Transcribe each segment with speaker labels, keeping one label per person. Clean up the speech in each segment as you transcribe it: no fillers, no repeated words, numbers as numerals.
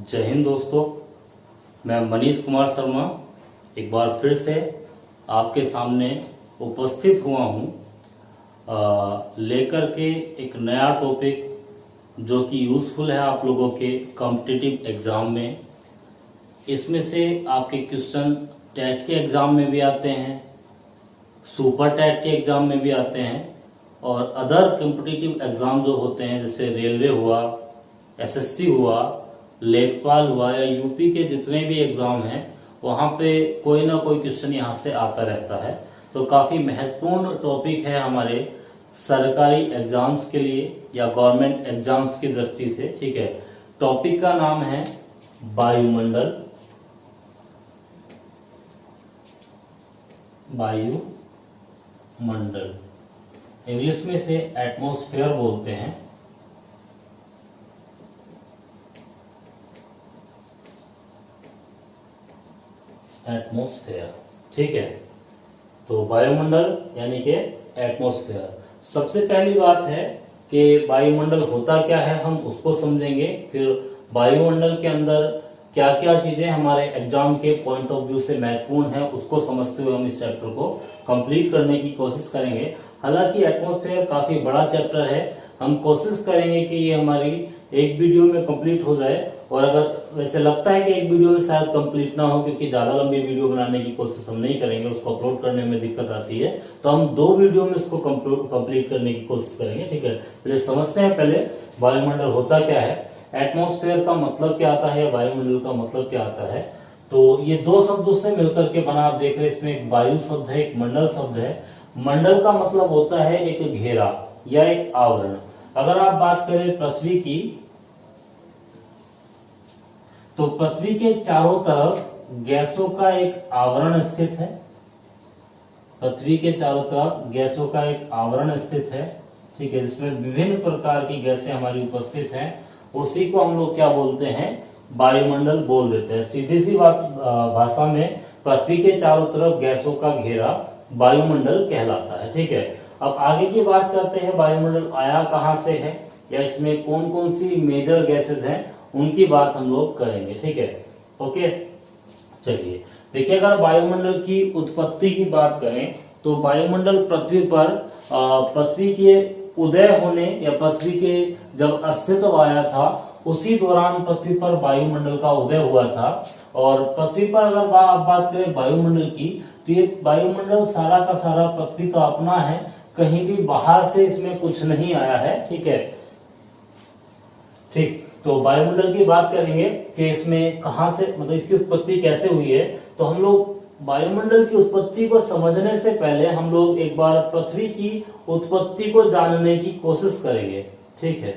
Speaker 1: जय हिंद दोस्तों, मैं मनीष कुमार शर्मा एक बार फिर से आपके सामने उपस्थित हुआ हूँ लेकर के एक नया टॉपिक जो कि यूज़फुल है आप लोगों के कॉम्पिटिटिव एग्ज़ाम में। इसमें से आपके क्वेश्चन टेट के एग्ज़ाम में भी आते हैं, सुपर टेट के एग्ज़ाम में भी आते हैं और अदर कॉम्पिटिटिव एग्ज़ाम जो होते हैं जैसे रेलवे हुआ, एसएससी हुआ, लेखपाल हुआ या यूपी के जितने भी एग्ज़ाम हैं वहाँ पे कोई ना कोई क्वेश्चन यहाँ से आता रहता है। तो काफ़ी महत्वपूर्ण टॉपिक है हमारे सरकारी एग्ज़ाम्स के लिए या गवर्नमेंट एग्ज़ाम्स की दृष्टि से। ठीक है, टॉपिक का नाम है वायुमंडल। वायुमंडल इंग्लिश में से एटमॉस्फेयर बोलते हैं। एटमॉस्फेयर, ठीक है। तो वायुमंडल यानी कि एटमॉस्फेयर। सबसे पहली बात है कि वायुमंडल होता क्या है, हम उसको समझेंगे। फिर वायुमंडल के अंदर क्या क्या चीजें हमारे एग्जाम के पॉइंट ऑफ व्यू से महत्वपूर्ण है उसको समझते हुए हम इस चैप्टर को कंप्लीट करने की कोशिश करेंगे। हालांकि एटमॉस्फेयर काफी बड़ा चैप्टर है, हम कोशिश करेंगे कि ये हमारी एक वीडियो में कंप्लीट हो जाए। और अगर वैसे लगता है कि एक वीडियो में शायद कंप्लीट ना हो क्योंकि ज्यादा लंबी वीडियो बनाने की कोशिश हम नहीं करेंगे, उसको अपलोड करने में दिक्कत आती है, तो हम 2 वीडियो में इसको कंप्लीट करने की कोशिश करेंगे। ठीक है, चलिए समझते हैं पहले वायुमंडल होता क्या है, एटमॉस्फेयर का मतलब क्या आता है, वायुमंडल का मतलब क्या आता है। तो ये 2 शब्दों से मिलकर के बना, आप देख रहे हैं इसमें एक वायु शब्द है, एक मंडल शब्द है। मंडल का मतलब होता है एक घेरा या एक आवरण। अगर आप बात करें पृथ्वी की, तो पृथ्वी के चारों तरफ गैसों का एक आवरण स्थित है। पृथ्वी के चारों तरफ गैसों का एक आवरण स्थित है, ठीक है, जिसमें विभिन्न प्रकार की गैसें हमारी उपस्थित हैं। उसी को हम लोग क्या बोलते हैं, वायुमंडल बोल देते हैं। सीधी सी बात भाषा में पृथ्वी के चारों तरफ गैसों का घेरा वायुमंडल कहलाता है। ठीक है, अब आगे की बात करते हैं, वायुमंडल आया कहां से है या इसमें कौन कौन सी मेजर गैसेस हैं उनकी बात हम लोग करेंगे। ठीक है, ओके। चलिए देखिए, अगर वायुमंडल की उत्पत्ति की बात करें तो वायुमंडल पृथ्वी पर पृथ्वी के उदय होने या पृथ्वी के जब अस्तित्व आया था उसी दौरान पृथ्वी पर वायुमंडल का उदय हुआ था। और पृथ्वी पर अगर बात करें वायुमंडल की, तो ये वायुमंडल सारा का सारा पृथ्वी का अपना है, कहीं भी बाहर से इसमें कुछ नहीं आया है। ठीक है, ठीक। तो वायुमंडल की बात करेंगे कि इसमें कहां से, मतलब इसकी उत्पत्ति कैसे हुई है, तो हम लोग वायुमंडल की उत्पत्ति को समझने से पहले हम लोग एक बार पृथ्वी की उत्पत्ति को जानने की कोशिश करेंगे। ठीक है,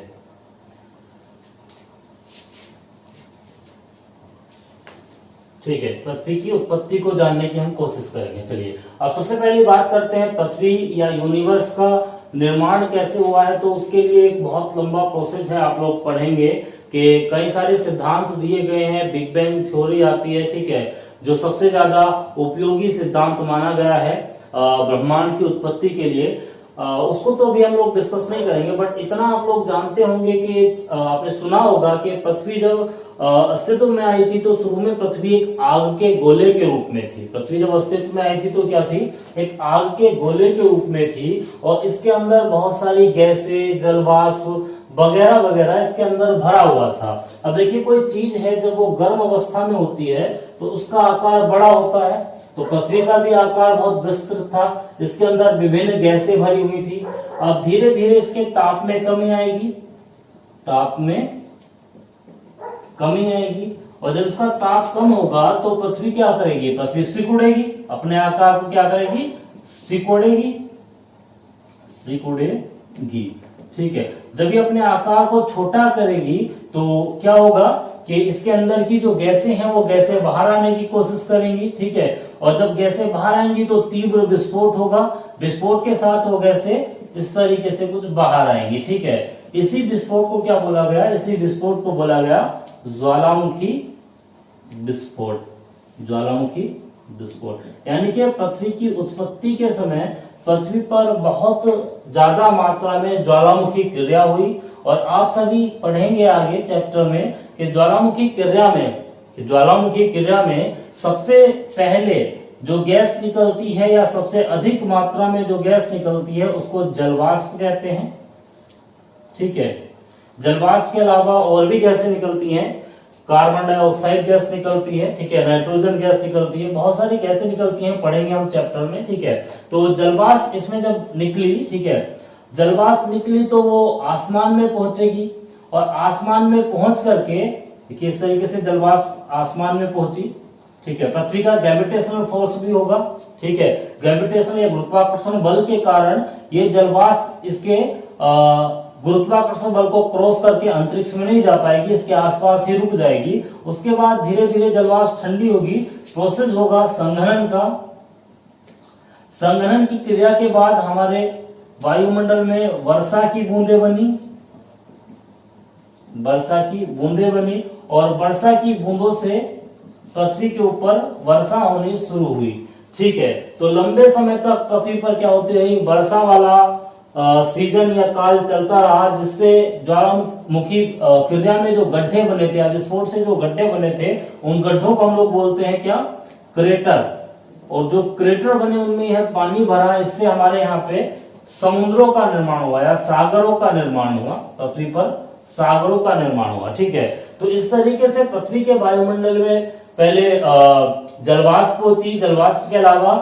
Speaker 1: ठीक है, पृथ्वी की उत्पत्ति को जानने की हम कोशिश करेंगे। चलिए अब सबसे पहले बात करते हैं पृथ्वी या यूनिवर्स का निर्माण कैसे हुआ है। तो उसके लिए एक बहुत लंबा प्रोसेस है, आप लोग पढ़ेंगे कि कई सारे सिद्धांत दिए गए हैं, बिग बैंग थ्योरी आती है। ठीक है, जो सबसे ज्यादा उपयोगी सिद्धांत माना गया है ब्रह्मांड की उत्पत्ति के लिए, उसको तो अभी हम लोग डिस्कस नहीं करेंगे, बट इतना आप लोग जानते होंगे कि आपने सुना होगा कि पृथ्वी जब अस्तित्व में आई थी तो शुरू में पृथ्वी एक आग के गोले के रूप में थी। पृथ्वी जब अस्तित्व में आई थी तो क्या थी, एक आग के गोले के रूप में थी और इसके अंदर बहुत सारी गैसें, जलवाष्प वगैरह वगैरह इसके अंदर भरा हुआ था। अब देखिए, कोई चीज है जब वो गर्म अवस्था में होती है तो उसका आकार बड़ा होता है, तो पृथ्वी का भी आकार बहुत विस्तृत था, इसके अंदर विभिन्न गैसें भरी हुई थी। अब धीरे धीरे इसके ताप में कमी आएगी, ताप में कमी आएगी, और जब इसका ताप कम होगा तो पृथ्वी क्या करेगी, पृथ्वी सिकुड़ेगी, अपने आकार को क्या करेगी, सिकुड़ेगी, सिकुड़ेगी। ठीक है, जब ये अपने आकार को छोटा करेगी तो क्या होगा कि इसके अंदर की जो गैसें हैं वो गैसें बाहर आने की कोशिश करेंगी। ठीक है, और जब गैसें बाहर आएंगी तो तीव्र विस्फोट होगा, विस्फोट के साथ वो गैसें इस तरीके से कुछ बाहर आएंगी। ठीक है, इसी विस्फोट को क्या बोला गया, इसी विस्फोट को बोला गया ज्वालामुखी विस्फोट। ज्वालामुखी विस्फोट यानी कि पृथ्वी की उत्पत्ति के समय पृथ्वी पर बहुत ज्यादा मात्रा में ज्वालामुखी क्रिया हुई, और आप सभी पढ़ेंगे आगे चैप्टर में कि ज्वालामुखी क्रिया में सबसे पहले जो गैस निकलती है या सबसे अधिक मात्रा में जो गैस निकलती है उसको जलवाष्प कहते हैं। ठीक है, जलवाष्प के अलावा और भी गैसें निकलती हैं, कार्बन डाइऑक्साइड गैस निकलती है, ठीक है, नाइट्रोजन गैस निकलती है, बहुत सारी गैसें निकलती हैं, पढ़ेंगे हम चैप्टर में। ठीक है, तो जलवाष्प इसमें जब निकली, ठीक है, जलवाष्प निकली तो वो आसमान में पहुंचेगी, और आसमान में पहुंच करके किस तरीके से जलवाष्प आसमान में पहुंची, ठीक है, पृथ्वी का ग्रेविटेशनल फोर्स भी होगा, ठीक है, ग्रेविटेशन या गुरुत्वाकर्षण बल के कारण ये जलवाष्प इसके गुरुत्वाकर्षण बल को क्रॉस करके अंतरिक्ष में नहीं जा पाएगी, इसके आसपास ही रुक जाएगी। उसके बाद धीरे धीरे जलवाष्प ठंडी होगी, प्रोसेस होगा संघनन का। संघनन की क्रिया के बाद हमारे वायुमंडल में वर्षा की बूंदें बनी, और वर्षा की बूंदों से पृथ्वी के ऊपर वर्षा होनी शुरू हुई। ठीक है, तो लंबे समय तक पृथ्वी पर क्या होती रही, वर्षा वाला सीजन या काल चलता रहा, जिससे ज्वालामुखी क्रिया में जो गड्ढे बने थे, विस्फोट से जो गड्ढे बने थे, उन गड्ढों को हम लोग बोलते हैं क्या, क्रेटर। और जो क्रेटर बने उनमें यह पानी भरा, इससे हमारे यहाँ पे समुद्रों का निर्माण हुआ या सागरों का निर्माण हुआ, पृथ्वी पर सागरों का निर्माण हुआ। ठीक है, तो इस तरीके से पृथ्वी के वायुमंडल में पहले जलवाष्प पहुंची, जलवाष्प के अलावा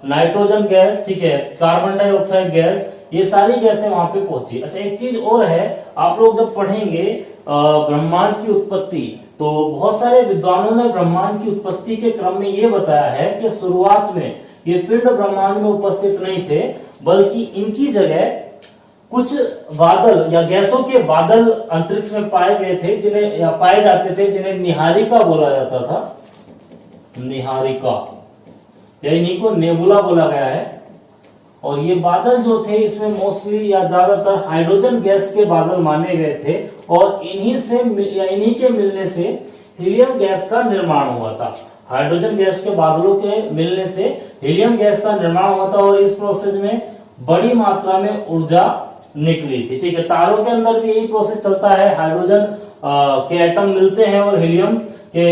Speaker 1: नाइट्रोजन गैस, ठीक है, कार्बन डाइऑक्साइड गैस, ये सारी गैसें वहां पे पहुंची। अच्छा, एक चीज और है, आप लोग जब पढ़ेंगे ब्रह्मांड की उत्पत्ति, तो बहुत सारे विद्वानों ने ब्रह्मांड की उत्पत्ति के क्रम में ये बताया है कि शुरुआत में ये पिंड ब्रह्मांड में उपस्थित नहीं थे, बल्कि इनकी जगह कुछ बादल या गैसों के बादल अंतरिक्ष में पाए गए थे, जिन्हें या पाए जाते थे, जिन्हें निहारिका बोला जाता था। निहारिका या इन्हीं को नेबुला बोला गया है। और ये बादल जो थे इसमें मोस्टली या ज्यादातर हाइड्रोजन गैस के बादल माने गए थे, और इन्हीं के मिलने से हीलियम गैस का निर्माण हुआ था। हाइड्रोजन गैस के बादलों के मिलने से हीलियम गैस का निर्माण हुआ था, और इस प्रोसेस में बड़ी मात्रा में ऊर्जा निकली थी। ठीक है, तारों के अंदर भी यही प्रोसेस चलता है, हाइड्रोजन के एटम मिलते हैं और हीलियम के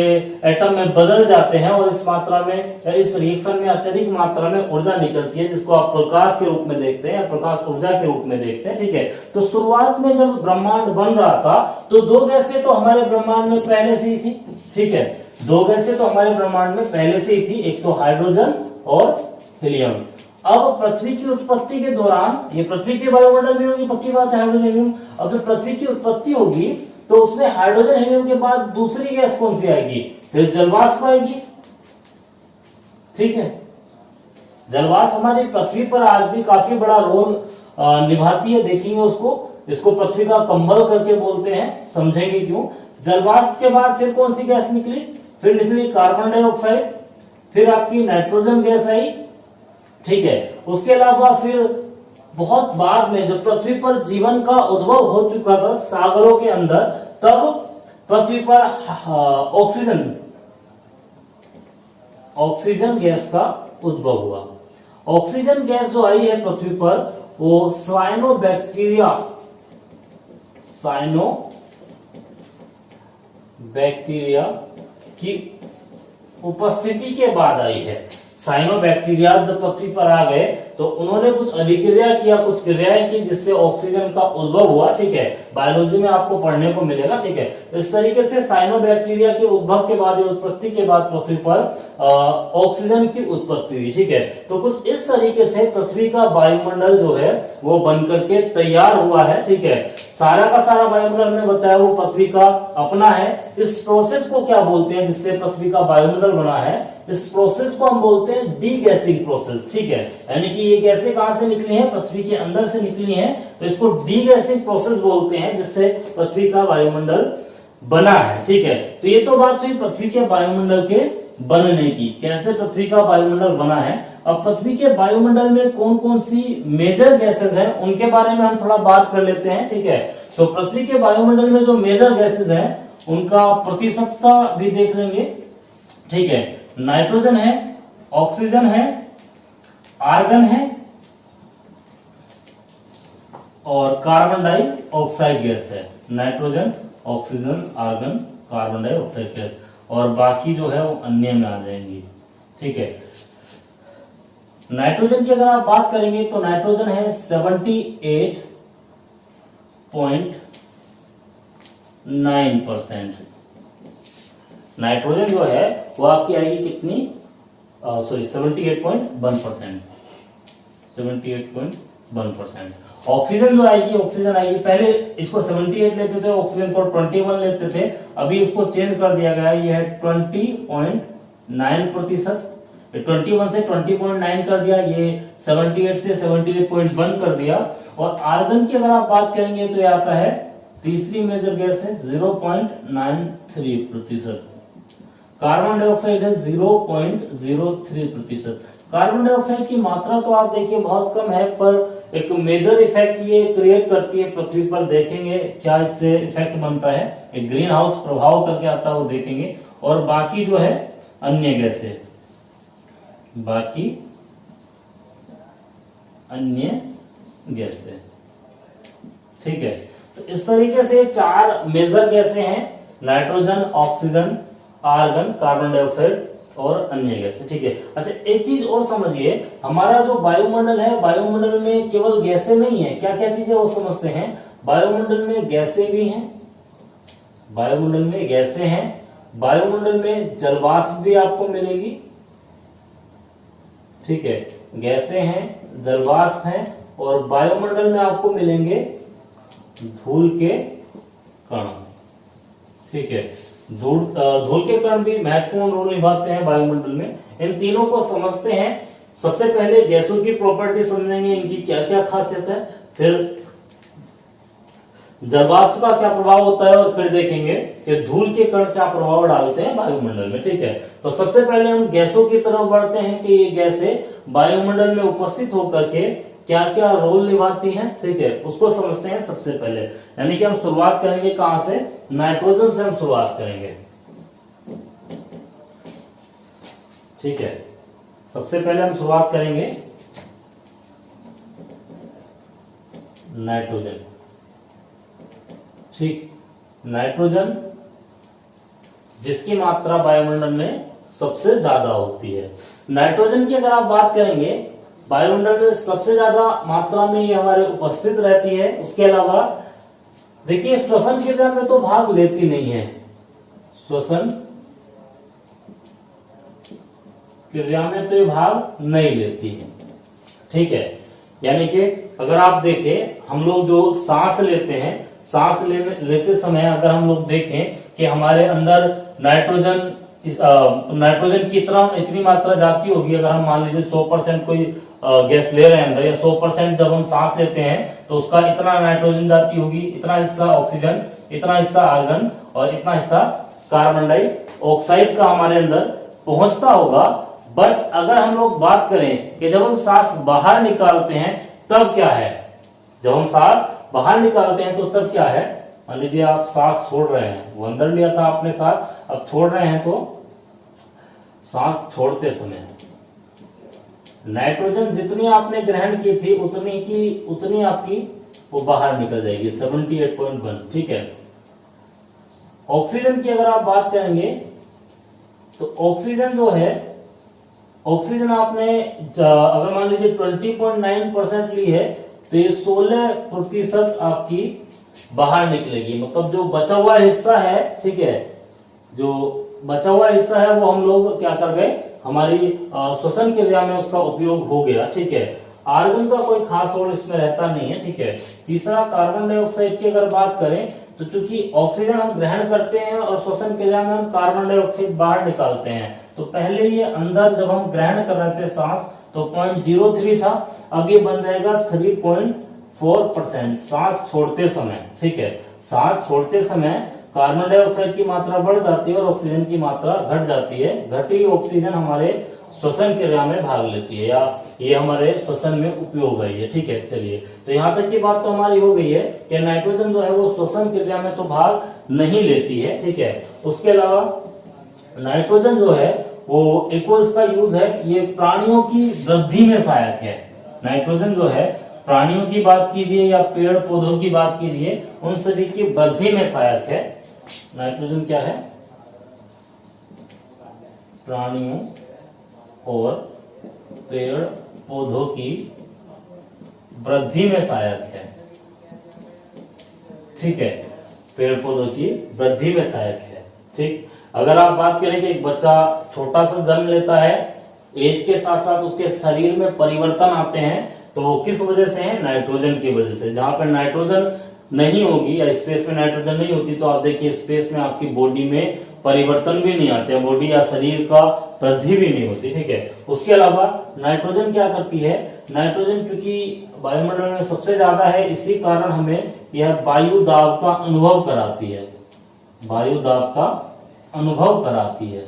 Speaker 1: एटम में बदल जाते हैं, और इस मात्रा में, इस रिएक्शन में अत्यधिक मात्रा में ऊर्जा निकलती है, जिसको आप प्रकाश के रूप में देखते हैं, प्रकाश ऊर्जा के रूप में देखते हैं। ठीक है, तो शुरुआत में जब ब्रह्मांड बन रहा था तो दो गैसें तो हमारे ब्रह्मांड में पहले से ही थी। ठीक है, दो गैसें तो हमारे ब्रह्मांड में पहले से ही थी, एक तो हाइड्रोजन और हीलियम। अब पृथ्वी की उत्पत्ति के दौरान, ये पृथ्वी के वायुमंडल में होगी, पक्की बात है, हाइड्रोजन हीलियम। अब जब पृथ्वी की उत्पत्ति होगी तो उसमें हाइड्रोजन हीलियम के बाद दूसरी गैस कौन सी आएगी, फिर जलवाष्प आएगी। ठीक है, जलवाष्प हमारी पृथ्वी पर आज भी काफी बड़ा रोल निभाती है, देखेंगे उसको। इसको पृथ्वी का कंबल करके बोलते हैं, समझेंगे क्यों। जलवाष्प के बाद फिर कौन सी गैस निकली, फिर निकली कार्बन डाइऑक्साइड, फिर आपकी नाइट्रोजन गैस आई। ठीक है, उसके अलावा फिर बहुत बाद में जब पृथ्वी पर जीवन का उद्भव हो चुका था सागरों के अंदर, तब पृथ्वी पर ऑक्सीजन गैस का उद्भव हुआ। ऑक्सीजन गैस जो आई है पृथ्वी पर, वो साइनोबैक्टीरिया की उपस्थिति के बाद आई है। साइनोबैक्टीरिया जब पृथ्वी पर आ गए तो उन्होंने कुछ अभिक्रिया किया, कुछ क्रियाएं की, जिससे ऑक्सीजन का उद्भव हुआ। ठीक है, बायोलॉजी में आपको पढ़ने को मिलेगा। ठीक है, इस तरीके से साइनोबैक्टीरिया के उद्भव के बाद, उत्पत्ति के बाद पृथ्वी पर ऑक्सीजन की उत्पत्ति हुई। ठीक है, तो कुछ इस तरीके से पृथ्वी का वायुमंडल जो है वो बनकर के तैयार हुआ है। ठीक है, सारा का सारा वायुमंडल में बताया वो पृथ्वी का अपना है। इस प्रोसेस को क्या बोलते हैं, जिससे पृथ्वी का वायुमंडल बना है, इस प्रोसेस को हम बोलते हैं डीगैसिंग प्रोसेस। ठीक है, यानी कि ये गैसें कहां से निकली हैं, पृथ्वी के अंदर से निकली हैं, तो इसको डीगैसिंग प्रोसेस बोलते हैं, जिससे पृथ्वी का वायुमंडल बना है। ठीक है, तो ये तो बात हुई पृथ्वी के वायुमंडल के बनने की, कैसे पृथ्वी का वायुमंडल बना है। अब पृथ्वी के वायुमंडल में कौन कौन सी मेजर गैसेस हैं, उनके बारे में हम थोड़ा बात कर लेते हैं। ठीक है, तो पृथ्वी के वायुमंडल में जो मेजर गैसेस हैं उनका प्रतिशतता भी देख लेंगे। ठीक है, नाइट्रोजन है, ऑक्सीजन है, आर्गन है, और कार्बन डाइऑक्साइड गैस है, nitrogen, oxygen, argon, carbon dioxide gas, और बाकी जो है वो अन्य में आ जाएंगी। ठीक है, नाइट्रोजन की अगर आप बात करेंगे तो नाइट्रोजन है 78.9%। नाइट्रोजन जो है वो आपकी आएगी कितनी, सॉरी 78.1%, 78.1%। ऑक्सीजन जो आएगी, ऑक्सीजन आएगी, पहले इसको 78 लेते थे, ऑक्सीजन को 21 लेते थे, अभी इसको चेंज कर दिया गया है, ये है 20.9%। 21 से 20.9 कर दिया, ये 78 से 78.1 कर दिया। और आर्गन की अगर आप बात करेंगे तो ये आता है तीसरी मेजर गैस है 0.93%। कार्बन डाइऑक्साइड है 0.03%। कार्बन डाइऑक्साइड की मात्रा तो आप देखिए बहुत कम है, पर एक मेजर इफेक्ट ये क्रिएट करती है पृथ्वी पर। देखेंगे क्या इससे इफेक्ट बनता है, एक ग्रीन हाउस प्रभाव करके आता है वो देखेंगे। और बाकी जो है अन्य गैसें, बाकी अन्य गैसें, ठीक है। तो इस तरीके से 4 मेजर गैसें हैं, nitrogen, oxygen, argon, carbon dioxide और अन्य गैसें। ठीक है, अच्छा एक चीज और समझिए, हमारा जो वायुमंडल है, वायुमंडल में केवल गैसें नहीं है, क्या क्या चीजें वो समझते हैं। वायुमंडल में गैसें भी हैं, वायुमंडल में गैसें हैं, वायुमंडल में जलवाष्प भी आपको मिलेगी। ठीक है, गैसें हैं, जलवाष्प हैं, और वायुमंडल में आपको मिलेंगे धूल के कण। ठीक है, धूल के कण भी महत्वपूर्ण रोल निभाते हैं वायुमंडल में। इन तीनों को समझते हैं। सबसे पहले गैसों की प्रॉपर्टी समझेंगे, इनकी क्या क्या खासियत है, फिर जलवाष्प का क्या प्रभाव होता है, और फिर देखेंगे कि धूल के कण क्या प्रभाव डालते हैं वायुमंडल में। ठीक है, तो सबसे पहले हम गैसों की तरफ बढ़ते हैं कि ये गैसें वायुमंडल में उपस्थित होकर के क्या क्या रोल निभाती हैं। ठीक है, उसको समझते हैं सबसे पहले। यानी कि हम शुरुआत करेंगे कहां से, नाइट्रोजन से हम शुरुआत करेंगे। ठीक है, सबसे पहले हम शुरुआत करेंगे नाइट्रोजन। ठीक, नाइट्रोजन जिसकी मात्रा वायुमंडल में सबसे ज्यादा होती है। नाइट्रोजन की अगर आप बात करेंगे, वायुमंडल में सबसे ज्यादा मात्रा में ये हमारे उपस्थित रहती है। उसके अलावा देखिए श्वसन क्रिया में तो भाग लेती नहीं है, श्वसन क्रिया में तो ये भाग नहीं लेती है। ठीक है, यानी कि अगर आप देखें, हम लोग जो सांस लेते हैं, सांस लेते समय अगर हम लोग देखें कि हमारे अंदर नाइट्रोजन की इतनी मात्रा जाती होगी। अगर हम मान लीजिए 100% कोई गैस ले रहे हैं अंदर, या 100% जब हम सांस लेते हैं तो उसका इतना नाइट्रोजन जाती होगी, इतना हिस्सा ऑक्सीजन, इतना हिस्सा आर्गन और इतना हिस्सा कार्बन डाइऑक्साइड का हमारे अंदर पहुंचता होगा। बट अगर हम लोग बात करें कि जब हम सांस बाहर निकालते हैं तब क्या है, जब हम सांस बाहर निकालते हैं तो तब क्या है, मान लीजिए आप सांस छोड़ रहे हैं, वो अंदर लिया था आपने सांस, अब छोड़ रहे हैं, तो सांस छोड़ते समय नाइट्रोजन जितनी आपने ग्रहण की थी उतनी आपकी वो बाहर निकल जाएगी, 78.1। ठीक है, ऑक्सीजन की अगर आप बात करेंगे तो ऑक्सीजन जो है, ऑक्सीजन आपने अगर मान लीजिए 20.9% ली है तो ये 16% आपकी बाहर निकलेगी। मतलब जो बचा हुआ हिस्सा है, ठीक है, जो बचा हुआ हिस्सा है वो हम लोग क्या कर गए, हमारी श्वसन क्रिया में उसका उपयोग हो गया। ठीक है, आर्गन का कोई खास रोल इसमें रहता नहीं है। ठीक है, तीसरा कार्बन डाइऑक्साइड की अगर बात करें तो चूंकि ऑक्सीजन हम ग्रहण करते हैं और श्वसन क्रिया में हम कार्बन डाइऑक्साइड बाहर निकालते हैं, तो पहले ये अंदर जब हम ग्रहण कर रहे थे सांस तो 0.03 था, अब ये बन जाएगा 3.4% सांस छोड़ते समय। ठीक है, सांस छोड़ते समय कार्बन डाइऑक्साइड की मात्रा बढ़ जाती है और ऑक्सीजन की मात्रा घट जाती है। घटी ऑक्सीजन हमारे श्वसन क्रिया में भाग लेती है, या ये हमारे श्वसन में उपयोग है ये। ठीक है, चलिए, तो यहाँ तक की बात तो हमारी हो गई है कि नाइट्रोजन जो है वो श्वसन क्रिया में तो भाग नहीं लेती है। ठीक है, उसके अलावा नाइट्रोजन जो है वो एक और इसका यूज है, ये प्राणियों की वृद्धि में सहायक है। नाइट्रोजन जो है प्राणियों की बात कीजिए या पेड़ पौधों की बात कीजिए, उन सभी की वृद्धि में सहायक है। नाइट्रोजन क्या है? प्राणियों और पेड़ पौधों की वृद्धि में सहायक है। ठीक है, पेड़ पौधों की वृद्धि में सहायक है। ठीक, अगर आप बात करें कि एक बच्चा छोटा सा जन्म लेता है, एज के साथ साथ उसके शरीर में परिवर्तन आते हैं, तो वो किस वजह से है? नाइट्रोजन की वजह से। जहां पर नाइट्रोजन नहीं होगी या स्पेस में नाइट्रोजन नहीं होती, तो आप देखिए स्पेस में आपकी बॉडी में परिवर्तन भी नहीं आते, बॉडी या शरीर का वृद्धि भी नहीं होती। ठीक है, उसके अलावा नाइट्रोजन क्या करती है? नाइट्रोजन क्योंकि वायुमंडल में सबसे ज्यादा है, इसी कारण हमें यह वायु दाब का अनुभव कराती है, वायु दाब का अनुभव कराती है।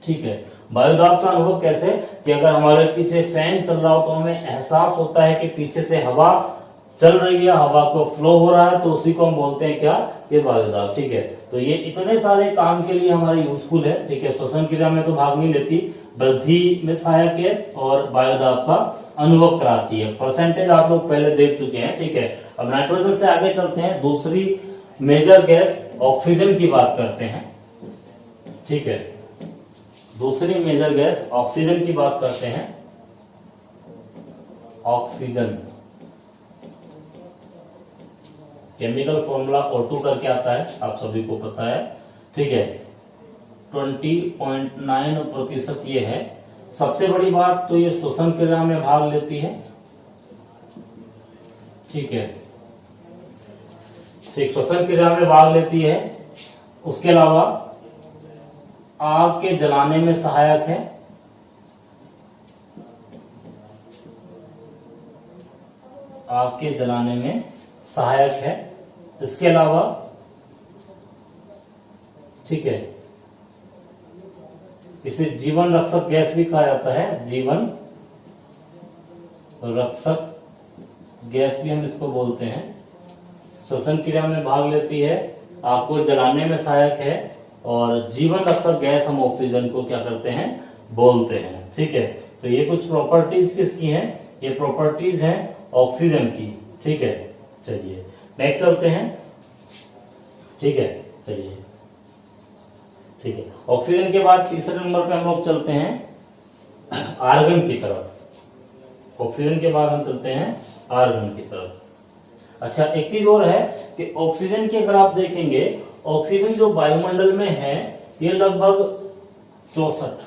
Speaker 1: ठीक है, वायु दाब का अनुभव कैसे? कि अगर हमारे पीछे फैन चल रहा हो तो हमें एहसास होता है कि पीछे से हवा चल रही है, हवा को फ्लो हो रहा है, तो उसी को हम बोलते हैं क्या? ये वायु दाब। ठीक है, तो ये इतने सारे काम के लिए हमारे यूजफुल है। ठीक है, श्वसन क्रिया में तो भाग नहीं लेती, वृद्धि में सहायक है और वायु दाब का अनुभव कराती है। परसेंटेज आप लोग पहले देख चुके हैं। ठीक है, अब नाइट्रोजन से आगे चलते हैं, दूसरी मेजर गैस ऑक्सीजन की बात करते हैं। ठीक है, दूसरी मेजर गैस ऑक्सीजन की बात करते हैं। ऑक्सीजन केमिकल फॉर्मूला O2 करके आता है, आप सभी को पता है। ठीक है, 20.9% ये है। सबसे बड़ी बात तो ये श्वसन क्रिया में भाग लेती है। ठीक है, ठीक, श्वसन क्रिया में भाग लेती है। उसके अलावा आग के जलाने में सहायक है। आग के जलाने में सहायक है। इसके अलावा ठीक है, इसे जीवन रक्षक गैस भी कहा जाता है, जीवन रक्षक गैस भी हम इसको बोलते हैं। श्वसन क्रिया में भाग लेती है, आग को जलाने में सहायक है और जीवन रक्षक गैस हम ऑक्सीजन को क्या करते हैं? बोलते हैं। ठीक है, तो ये कुछ प्रॉपर्टीज किसकी हैं? ये प्रॉपर्टीज हैं ऑक्सीजन की। ठीक है, चलिए नेक्स्ट चलते हैं। ठीक है, चलिए, ठीक है, ऑक्सीजन के बाद तीसरे नंबर पे हम लोग चलते हैं आर्गन की तरफ। ऑक्सीजन के बाद हम चलते हैं आर्गन की तरफ। अच्छा, एक चीज और है कि ऑक्सीजन की अगर आप देखेंगे, ऑक्सीजन जो वायुमंडल में है ये लगभग 64,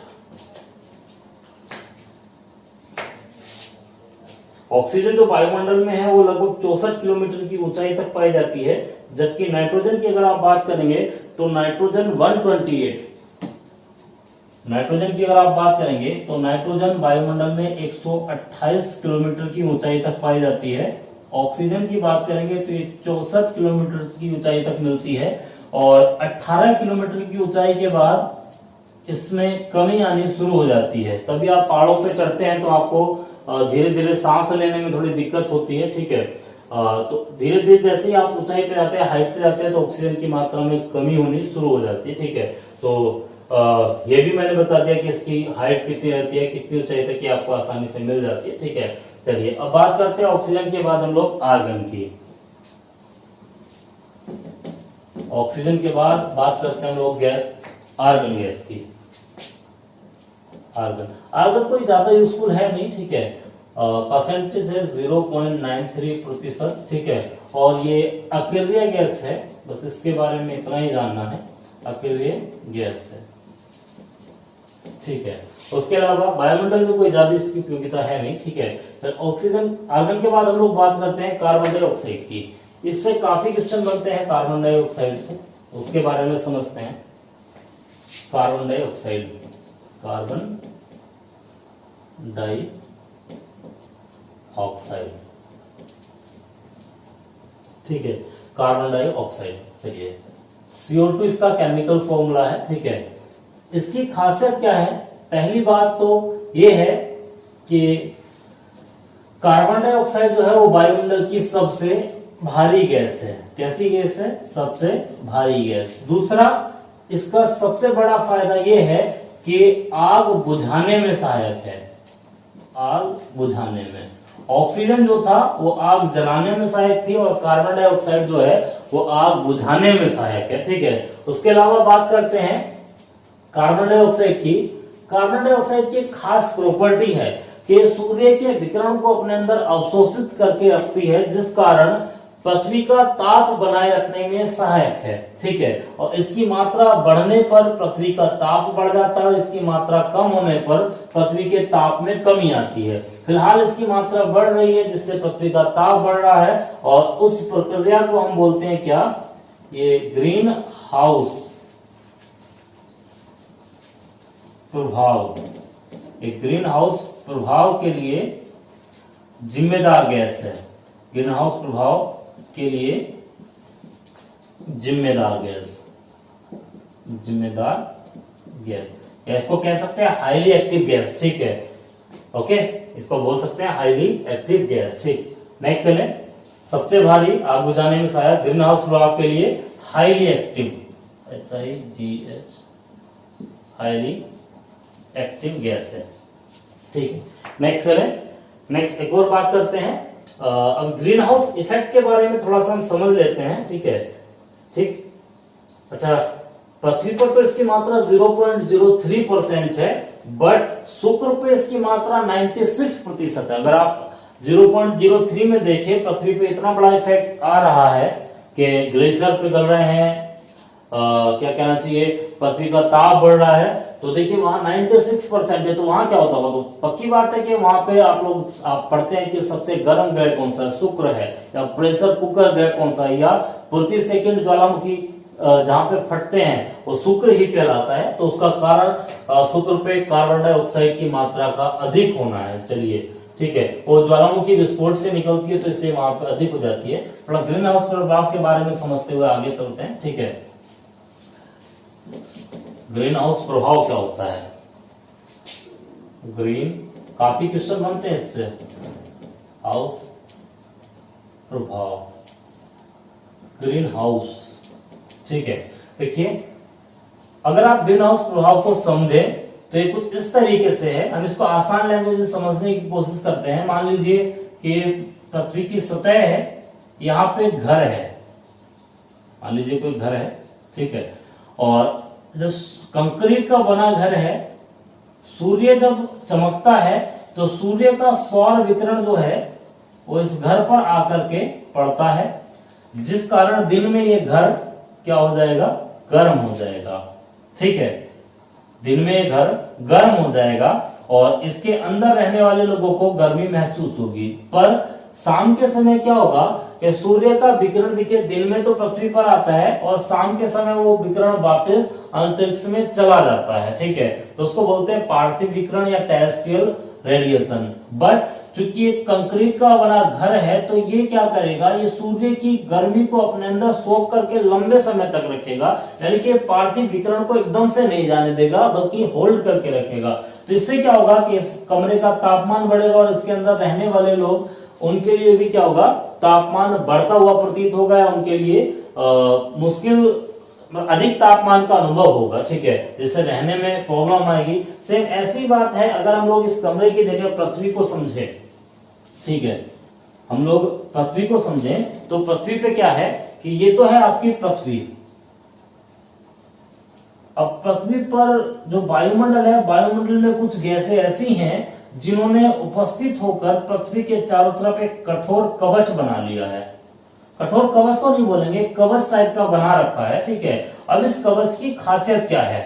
Speaker 1: ऑक्सीजन जो वायुमंडल में है वो लगभग 64 किलोमीटर की ऊंचाई तक पाई जाती है। जबकि नाइट्रोजन की अगर आप बात करेंगे तो नाइट्रोजन 128, नाइट्रोजन की अगर आप बात करेंगे तो नाइट्रोजन वायुमंडल में 128 किलोमीटर की ऊंचाई तक पाई जाती है। ऑक्सीजन की बात करेंगे तो ये 64 किलोमीटर की ऊंचाई तक मिलती है और 18 किलोमीटर की ऊंचाई के बाद इसमें कमी आनी शुरू हो जाती है। तभी आप पहाड़ों पे चढ़ते हैं तो आपको धीरे धीरे सांस लेने में थोड़ी दिक्कत होती है। ठीक है, तो धीरे धीरे जैसे ही आप ऊंचाई पे जाते हैं, हाइट पे जाते हैं, तो ऑक्सीजन की मात्रा में कमी होनी शुरू हो जाती है। ठीक है, तो ये भी मैंने बता दिया कि इसकी हाइट कितनी रहती है, कितनी ऊंचाई तक की आपको आसानी से मिल जाती है। ठीक है, चलिए अब बात करते हैं ऑक्सीजन के बाद हम लोग आर्गन की। ऑक्सीजन के बाद बात करते हैं हम लोग गैस आर्गन गैस की। आर्गन कोई ज्यादा यूजफुल है नहीं। ठीक है, परसेंटेज है 0.93%। ठीक है, और ये अकेलिय गैस है, बस इसके बारे में इतना ही जानना है, अकेलिय गैस है। ठीक है, उसके अलावा वायुमंडल में कोई ज्यादा इसकी उपयोगिता है नहीं। ठीक है, फिर ऑक्सीजन आर्गन के बाद हम लोग बात करते हैं कार्बन डाइऑक्साइड की। इससे काफी क्वेश्चन बनते हैं कार्बन डाइऑक्साइड से, उसके बारे में समझते हैं। कार्बन डाइऑक्साइड, कार्बन डाइऑक्साइड, ठीक है, कार्बन डाइऑक्साइड। चलिए, CO2 इसका केमिकल फॉर्मूला है। ठीक है, इसकी खासियत क्या है? पहली बात तो ये है कि कार्बन डाइऑक्साइड जो है वो वायुमंडल की सबसे भारी गैस है। कैसी गैस है? सबसे भारी गैस। दूसरा, इसका सबसे बड़ा फायदा ये है कि आग बुझाने में सहायक है, आग बुझाने में। ऑक्सीजन जो था वो आग जलाने में सहायक थी और कार्बन डाइऑक्साइड जो है वो आग बुझाने में सहायक है। ठीक है, उसके अलावा बात करते हैं कार्बन डाइऑक्साइड की। कार्बन डाइऑक्साइड की एक खास प्रॉपर्टी है कि सूर्य के विकिरण को अपने अंदर अवशोषित करके रखती है, जिस कारण पृथ्वी का ताप बनाए रखने में सहायक है। ठीक है, और इसकी मात्रा बढ़ने पर पृथ्वी का ताप बढ़ जाता है, इसकी मात्रा कम होने पर पृथ्वी के ताप में कमी आती है। फिलहाल इसकी मात्रा बढ़ रही है, जिससे पृथ्वी का ताप बढ़ रहा है, और उस प्रक्रिया को हम बोलते हैं क्या, ये ग्रीन हाउस प्रभाव। एक ग्रीन हाउस प्रभाव के लिए जिम्मेदार गैस है, ग्रीन हाउस प्रभाव के लिए जिम्मेदार गैस गैस को कह सकते हैं हाईली एक्टिव गैस। ठीक है, ओके, इसको बोल सकते हैं हाईली एक्टिव गैस। ठीक, नेक्स्ट चले, सबसे भारी आग बुझाने में सहायक ग्रीन हाउस प्रभाव के लिए highly active, HIGH, highly active gas है। ठीक है, नेक्स्ट चले, नेक्स्ट एक और बात करते हैं। अब ग्रीन हाउस इफेक्ट के बारे में थोड़ा सा हम समझ लेते हैं। ठीक है, ठीक, अच्छा, पृथ्वी पर तो इसकी मात्रा 0.03% है, बट शुक्र पे इसकी मात्रा 96% है। अगर आप 0.03 में देखें, पृथ्वी पे इतना बड़ा इफेक्ट आ रहा है कि ग्लेशियर पिघल रहे हैं, क्या कहना चाहिए, पृथ्वी का ताप बढ़ रहा है, तो देखिए वहां 96% है, तो वहां क्या होता होगा, तो पक्की बात है कि वहां पे आप पढ़ते हैं कि सबसे गर्म ग्रह कौन सा है, शुक्र है, या प्रेशर कुकर ग्रह कौन सा है, या प्रति सेकंड ज्वालामुखी जहां पे फटते हैं वो शुक्र ही कहलाता है। तो उसका कारण शुक्र पे कार्बन डाइऑक्साइड की मात्रा का अधिक होना है। चलिए, ठीक है, वो ज्वालामुखी विस्फोट से निकलती है, तो इसलिए वहां पे अधिक हो जाती है। थोड़ा ग्रीन हाउस प्रभाव के बारे में समझते हुए आगे चलते हैं। ठीक है, ग्रीन हाउस प्रभाव क्या होता है, ग्रीन, काफी क्वेश्चन बनते हैं इससे, हाउस प्रभाव, ग्रीन हाउस। ठीक है, देखिए, अगर आप ग्रीन हाउस प्रभाव को समझे तो ये कुछ इस तरीके से है। हम इसको आसान लैंग्वेज में समझने की कोशिश करते हैं। मान लीजिए कि पृथ्वी की सतह है, यहाँ पे घर है, मान लीजिए कोई घर है, ठीक है, और जब कंक्रीट का बना घर है, सूर्य जब चमकता है तो सूर्य का सौर विकिरण जो है वो इस घर पर आकर के पड़ता है, जिस कारण दिन में ये घर क्या हो जाएगा, गर्म हो जाएगा। ठीक है, दिन में ये घर गर्म हो जाएगा और इसके अंदर रहने वाले लोगों को गर्मी महसूस होगी। पर शाम के समय क्या होगा कि सूर्य का विकिरण देखिए, दिन में तो पृथ्वी पर आता है और शाम के समय वो विकिरण वापस अंतरिक्ष में चला जाता है। ठीक है, तो उसको बोलते हैं पार्थिव विकिरण या टेरेस्ट्रियल रेडिएशन। बट चूंकि ये कंक्रीट का बना घर है, तो ये क्या करेगा, ये सूर्य की गर्मी को अपने अंदर सोख करके लंबे समय तक रखेगा, यानी कि पार्थिव विकिरण को एकदम से नहीं जाने देगा, बल्कि होल्ड करके रखेगा। तो इससे क्या होगा कि इस कमरे का तापमान बढ़ेगा और इसके अंदर रहने वाले लोग, उनके लिए भी क्या होगा, तापमान बढ़ता हुआ प्रतीत होगा, उनके लिए मुश्किल, अधिक तापमान का अनुभव होगा। ठीक है, जिससे रहने में प्रॉब्लम आएगी। सेम ऐसी बात है अगर हम लोग इस कमरे की जगह पृथ्वी को समझे। ठीक है, हम लोग पृथ्वी को समझें तो पृथ्वी पे क्या है कि ये तो है आपकी पृथ्वी। अब पृथ्वी पर जो वायुमंडल है, वायुमंडल में कुछ गैसें ऐसी हैं जिन्होंने उपस्थित होकर पृथ्वी के चारों तरफ एक कठोर कवच बना लिया है। कठोर कवच तो नहीं बोलेंगे, कवच टाइप का बना रखा है। ठीक है, अब इस कवच की खासियत क्या है,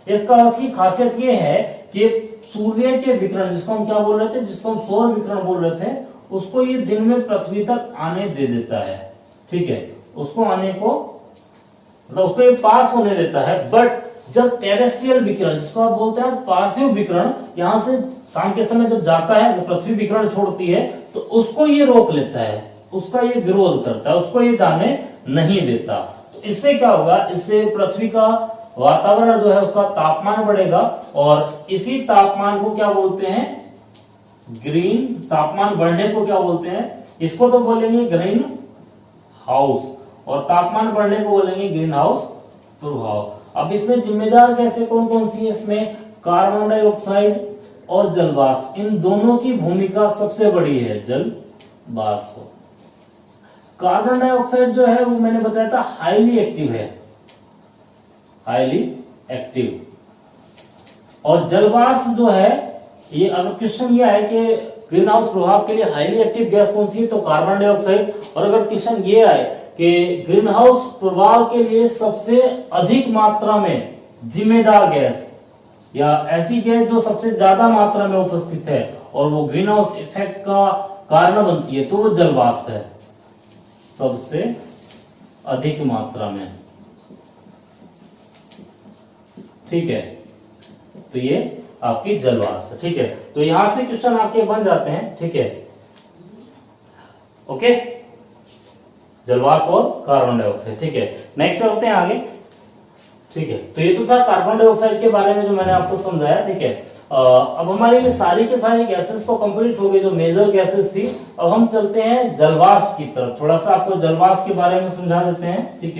Speaker 1: इस कवच की खासियत ये है कि सूर्य के विकिरण, जिसको हम क्या बोल रहे थे, जिसको हम सौर विकिरण बोल रहे थे, उसको ये दिन में पृथ्वी तक आने दे देता है। ठीक है, उसको आने को, मतलब उसको ये पास होने देता है। बट जब टेरेस्ट्रियल विकिरण, जिसको आप बोलते हैं पार्थिव विकिरण, यहां से शाम के समय जब जाता है, वो पृथ्वी विकिरण छोड़ती है, तो उसको ये रोक लेता है, उसका ये विरोध करता है, उसको ये जाने नहीं देता। तो इससे क्या होगा, इससे पृथ्वी का वातावरण जो है उसका तापमान बढ़ेगा, और इसी तापमान को क्या बोलते हैं, ग्रीन, तापमान बढ़ने को क्या बोलते हैं, इसको तो बोलेंगे ग्रीन हाउस, और तापमान बढ़ने को बोलेंगे ग्रीन हाउस प्रभाव। अब इसमें जिम्मेदार गैसें कौन कौन सी है, इसमें कार्बन डाइऑक्साइड और जल वाष्प, इन दोनों की भूमिका सबसे बड़ी है जल वाष्प। कार्बन डाइऑक्साइड जो है वो मैंने बताया था हाईली एक्टिव है, हाईली एक्टिव। और जल वाष्प जो है, ये अगर क्वेश्चन ये है कि ग्रीन हाउस प्रभाव के लिए हाईली एक्टिव गैस कौन सी है, तो कार्बन डाइऑक्साइड। और अगर क्वेश्चन ये आए कि ग्रीन हाउस प्रभाव के लिए सबसे अधिक मात्रा में जिम्मेदार गैस या ऐसी गैस जो सबसे ज्यादा मात्रा में उपस्थित है और वो ग्रीन हाउस इफेक्ट का कारण बनती है, तो वो जल वाष्प है सबसे अधिक मात्रा में। ठीक है, तो ये आपकी जल वाष्प है। ठीक है, तो यहां से क्वेश्चन आपके बन जाते हैं। ठीक है, ओके, जल वाष्प और कार्बन डाइऑक्साइड। ठीक है, नेक्स्ट चलते हैं आगे। ठीक है, तो ये तो था कार्बन डाइऑक्साइड के बारे में जो मैंने आपको समझाया। ठीक है, अब हमारी सारी के सारी गैसेस तो कंप्लीट हो गई जो मेजर गैसेस थी। अब हम चलते हैं जल वाष्प की तरफ, थोड़ा सा आपको जल वाष्प के बारे में समझा देते हैं। ठीक है,